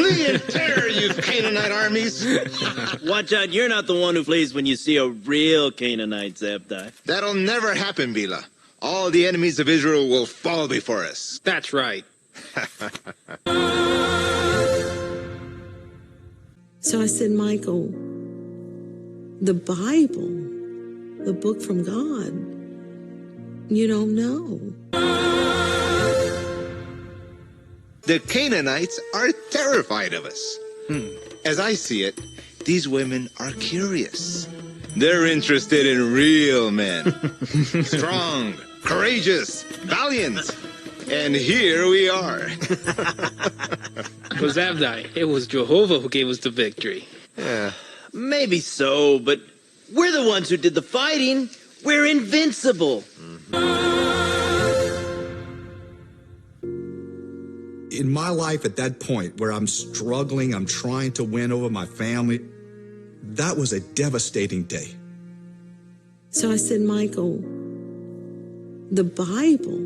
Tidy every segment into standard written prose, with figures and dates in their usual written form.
Flee in terror, you Canaanite armies. Watch out, you're not the one who flees when you see a real Canaanite, Zabdi. That'll never happen, Bila. All the enemies of Israel will fall before us. That's right. So I said, Michael, the Bible, the book from God, you don't know. The Canaanites are terrified of us. As I see it, these women are curious. They're interested in real men. Strong, courageous, valiant. And here we are. Was Abdi, it was Jehovah who gave us the victory. Yeah. Maybe so, but we're the ones who did the fighting. We're invincible. In my life at that point where I'm struggling, I'm trying to win over my family, that was a devastating day. So I said, Michael, the Bible,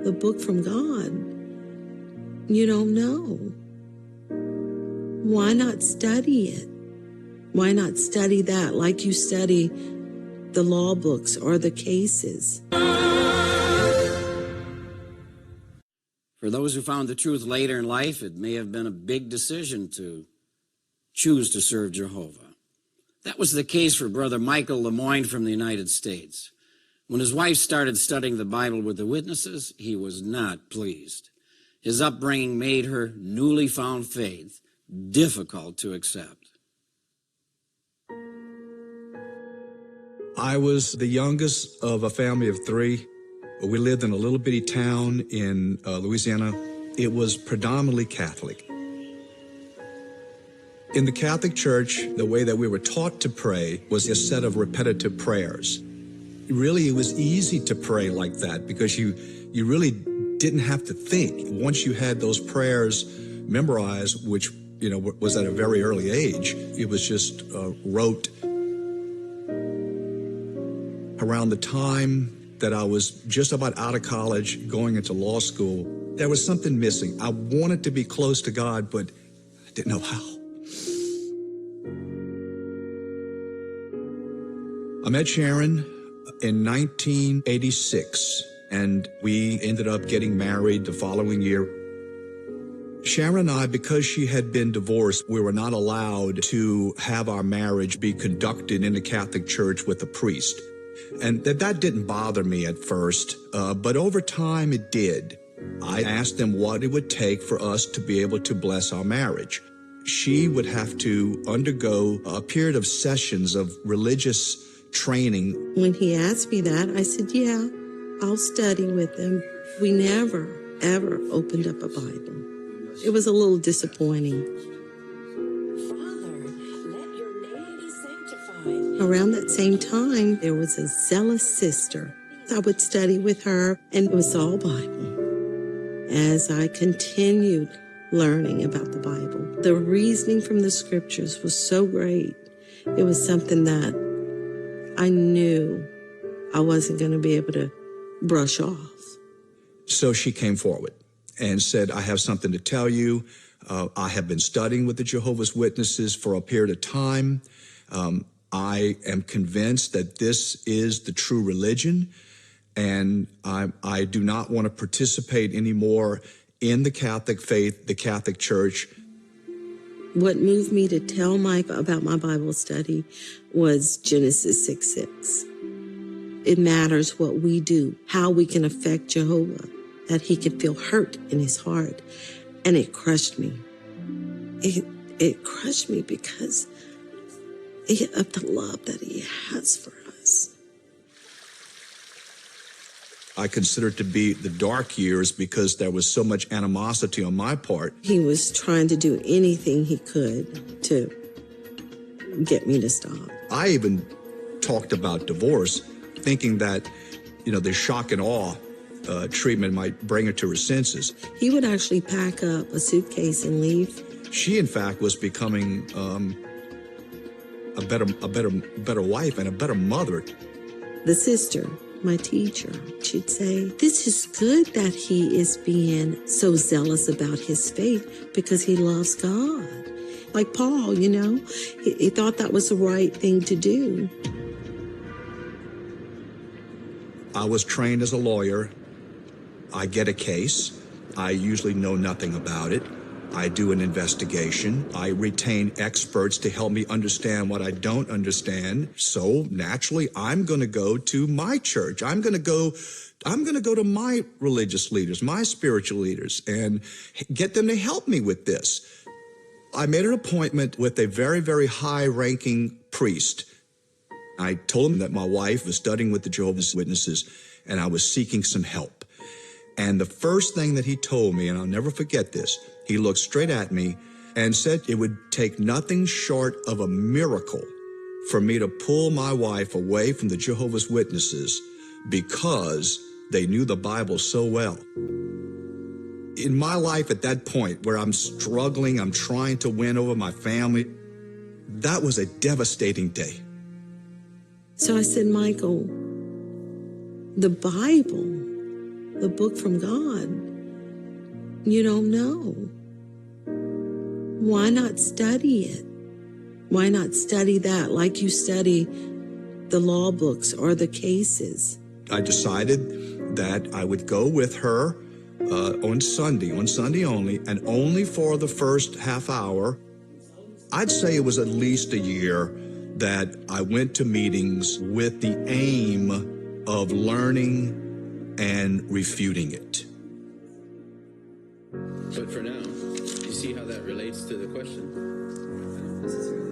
the book from God, you don't know. Why not study it? Why not study that like you study the law books or the cases? For those who found the truth later in life, it may have been a big decision to choose to serve Jehovah. That was the case for Brother Michael Lemoyne from the United States. When his wife started studying the Bible with the witnesses, he was not pleased. His upbringing made her newly found faith difficult to accept. I was the youngest of a family of 3. We lived in a little bitty town in Louisiana. It was predominantly Catholic. In the Catholic Church, the way that we were taught to pray was a set of repetitive prayers. Really, it was easy to pray like that because you really didn't have to think. Once you had those prayers memorized, which was at a very early age, it was just rote. Around the time that I was just about out of college, going into law school, there was something missing. I wanted to be close to God, but I didn't know how. I met Sharon in 1986, and we ended up getting married the following year. Sharon and I, because she had been divorced, we were not allowed to have our marriage be conducted in the Catholic Church with a priest. And that didn't bother me at first, but over time it did. I asked them what it would take for us to be able to bless our marriage. She would have to undergo a period of sessions of religious training. When he asked me that, I said, yeah, I'll study with him. We never, ever opened up a Bible. It was a little disappointing. Around that same time, there was a zealous sister. I would study with her, and it was all Bible. As I continued learning about the Bible, the reasoning from the scriptures was so great. It was something that I knew I wasn't going to be able to brush off. So she came forward and said, I have something to tell you. I have been studying with the Jehovah's Witnesses for a period of time. I am convinced that this is the true religion, and I do not want to participate anymore in the Catholic faith, the Catholic Church. What moved me to tell Mike about my Bible study was Genesis 6:6. It matters what we do, how we can affect Jehovah, that he could feel hurt in his heart. And it crushed me. It crushed me because of the love that he has for us. I consider it to be the dark years because there was so much animosity on my part. He was trying to do anything he could to get me to stop. I even talked about divorce, thinking that, the shock and awe treatment might bring her to her senses. He would actually pack up a suitcase and leave. She, in fact, was becoming a better wife and a better mother. The sister my teacher. She'd say, this is good that he is being so zealous about his faith because he loves God. Like Paul, you know, he thought that was the right thing to do. I was trained as a lawyer. I get a case. I usually know nothing about it. I do an investigation. I retain experts to help me understand what I don't understand. So naturally, I'm going to go to my church. I'm going to go to my religious leaders, my spiritual leaders, and get them to help me with this. I made an appointment with a very, very high-ranking priest. I told him that my wife was studying with the Jehovah's Witnesses, and I was seeking some help. And the first thing that he told me, and I'll never forget this, he looked straight at me and said it would take nothing short of a miracle for me to pull my wife away from the Jehovah's Witnesses because they knew the Bible so well. In my life at that point where I'm struggling, I'm trying to win over my family, that was a devastating day. So I said, Michael, the Bible, the book from God, you don't know. Why not study it? Why not study that like you study the law books or the cases? I decided that I would go with her on Sunday only, and only for the first half hour. I'd say it was at least a year that I went to meetings with the aim of learning and refuting it. But for now, you see how that relates to the question?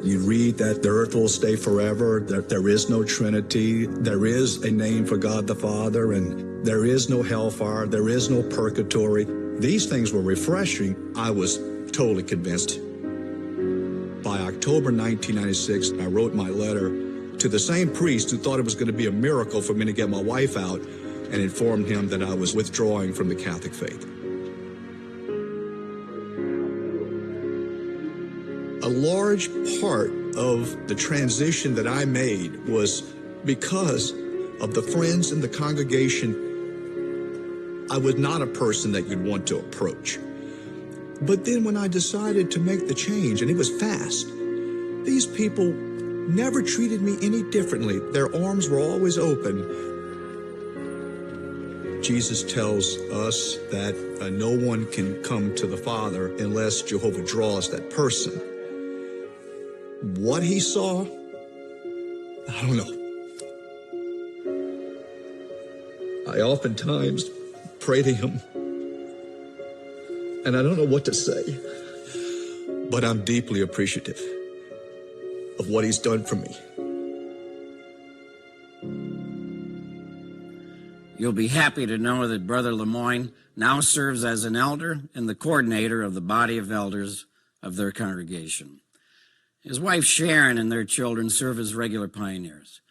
You read that the earth will stay forever, that there is no Trinity, there is a name for God the Father, and there is no hellfire, there is no purgatory. These things were refreshing. I was totally convinced. By October 1996, I wrote my letter to the same priest who thought it was going to be a miracle for me to get my wife out, and informed him that I was withdrawing from the Catholic faith. A large part of the transition that I made was because of the friends in the congregation. I was not a person that you'd want to approach. But then when I decided to make the change, and it was fast, these people never treated me any differently. Their arms were always open. Jesus tells us that no one can come to the Father unless Jehovah draws that person. What he saw, I don't know. I oftentimes pray to him, and I don't know what to say, but I'm deeply appreciative of what he's done for me. You'll be happy to know that Brother Lemoyne now serves as an elder and the coordinator of the body of elders of their congregation. His wife Sharon and their children serve as regular pioneers.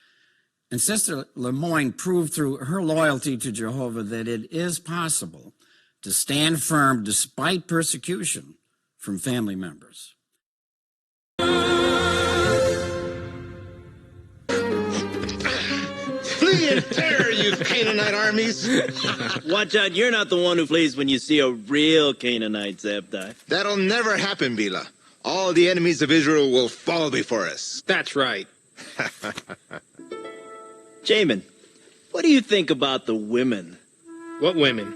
And Sister Lemoyne proved through her loyalty to Jehovah that it is possible to stand firm despite persecution from family members. Flee in terror, you Canaanite armies! Watch out, you're not the one who flees when you see a real Canaanite, Zabdi. That'll never happen, Bila. All the enemies of Israel will fall before us. That's right. Jamin, what do you think about the women? What women?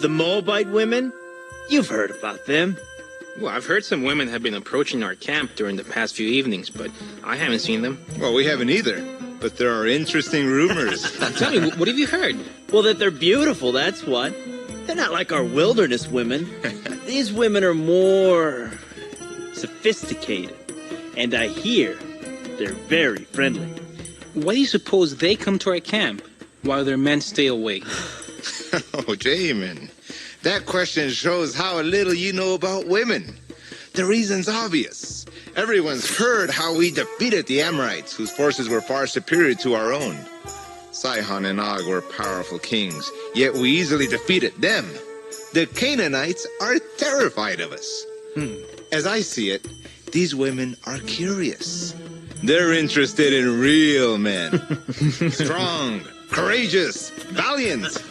The Moabite women? You've heard about them. Well, I've heard some women have been approaching our camp during the past few evenings, but I haven't seen them. Well, we haven't either, but there are interesting rumors. Tell me, what have you heard? Well, that they're beautiful, that's what. They're not like our wilderness women. These women are more sophisticated, and I hear they're very friendly. Why do you suppose they come to our camp while their men stay away? Oh, Jamin, that question shows how little you know about women. The reason's obvious. Everyone's heard how we defeated the Amorites, whose forces were far superior to our own. Sihon and Og were powerful kings, yet we easily defeated them. The Canaanites are terrified of us. As I see it, these women are curious. They're interested in real men. Strong, courageous, valiant.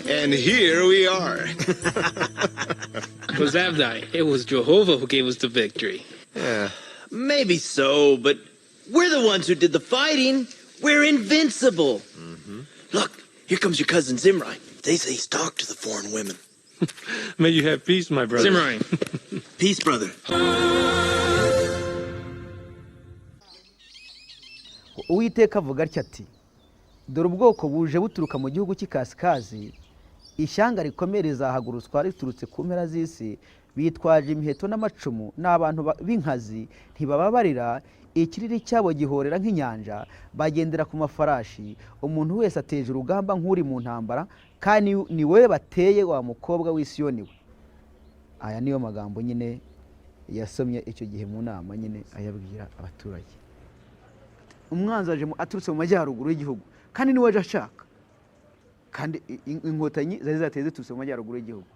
And here we are. It was Abdai. It was Jehovah who gave us the victory. Yeah. Maybe so, but we're the ones who did the fighting. We're invincible. Look, here comes your cousin Zimri. They say he's talked to the foreign women. May you have peace, my brother. Zimri. Peace, brother. Uwiteka avuga atya ati dore ubwoko buje buturuka mu gihugu cy'ikasikazi ishyanga rikomeye rizahagurutswa riturutse ku mpera z'isi bitwaje imiheto n'amacumu n'abantu b'inkazi ntibababarira ikiriri cyabo gihorera nk'inyanja bagendera ku mafarashi umuntu wese ateje urugamba nk'uri mu ntambara kandi ni we bateye wa mukobwa w'Isiyoni we. Aya niyo magambo nyine yasomye icyo gihe mu nama nyine ayabwira abaturage. Umwanzi aje aturutse mu majyaruguru y'igihugu kandi ni we aje ashaka kandi inkotanyi zari zateze ziturutse mu majyaruguru y'igihugu.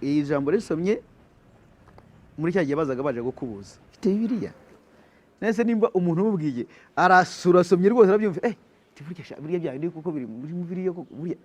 Iyi jambo risomye muri cya gihe bazaga baje gukubuza ifite Bibiliya. Nese nimba umuntu umubwiye arasura asomye rwose arabyumva burya bya ndi kuko biri muri Bibiliya koko burya